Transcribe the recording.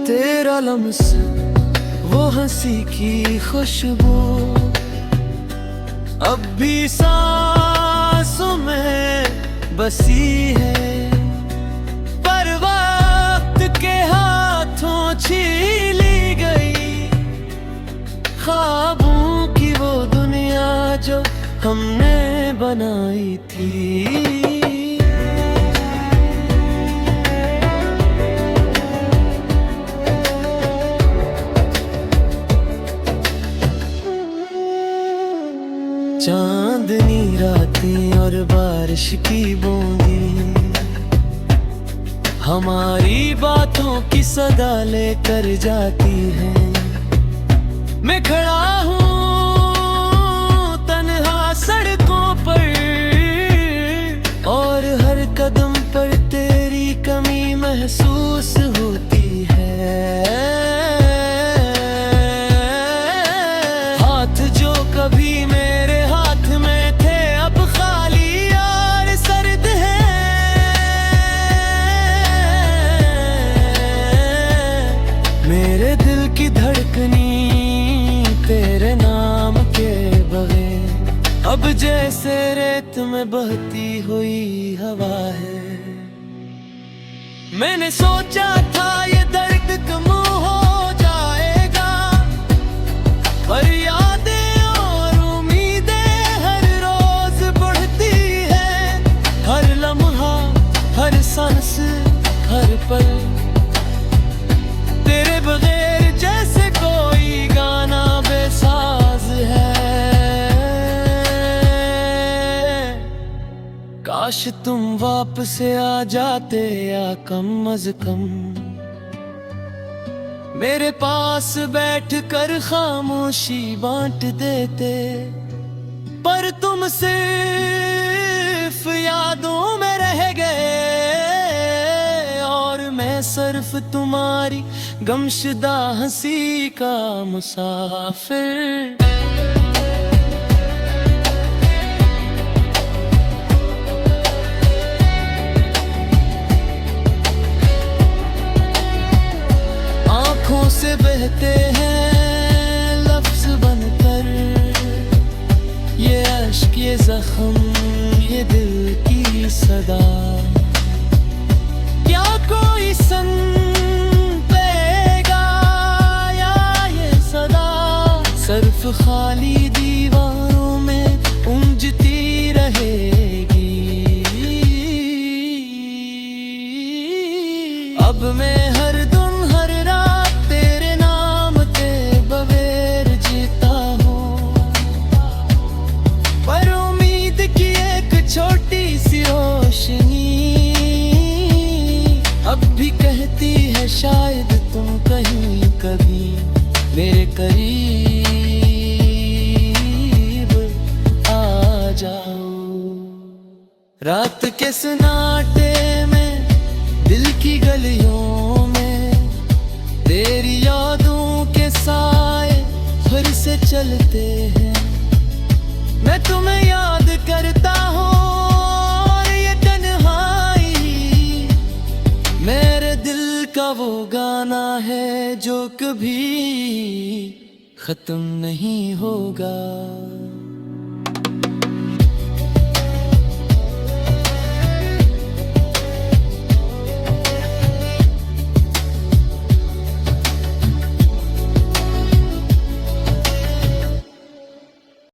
तेरा लम्स, वो हंसी की खुशबू अब भी सांसों में बसी है, पर वक्त के हाथों छीली गई ख्वाबों की वो दुनिया जो हमने बनाई थी। चांदनी रातें और बारिश की बूंदी हमारी बातों की सदा लेकर जाती हैं। मैं खड़ा हूँ तन्हा सड़कों पर और हर कदम पर तेरी कमी महसूस होती है। हाथ जो कभी मेरे हाथ में थे अब खाली और सर्द है। मेरे दिल की धड़कनी तेरे नाम के बगैर अब जैसे रेत में बहती हुई हवा है। मैंने सोचा था ये दर्द कम हो जाएगा, पर यादें और उम्मीदें हर रोज बढ़ती है। हर लम्हा, हर सांस, हर पल तेरे बगैर जैसे कोई गाना बेसाज है। काश तुम वापस आ जाते या कम अज कम मेरे पास बैठ कर खामोशी बांट देते, पर तुम सिर्फ यादों में रह गए और मैं सिर्फ तुम्हारी गमशुदा हंसी का मुसाफिर। आँखों से बहते हैं लफ्ज बनकर ये अश्क, ये जख्म, ये दिल की सदा। क्या कोई सन पेगा या ये सदा सिर्फ खाली दीवारों में गूंजती रहेगी। अब मैं हर अब भी कहती है शायद तुम कहीं कभी मेरे करीब आ जाओ। रात के सन्नाटे में दिल की गलियों में तेरी यादों के साए फिर से चलते हैं। मैं तुम्हें याद करता हूँ का वो गाना है जो कभी खत्म नहीं होगा।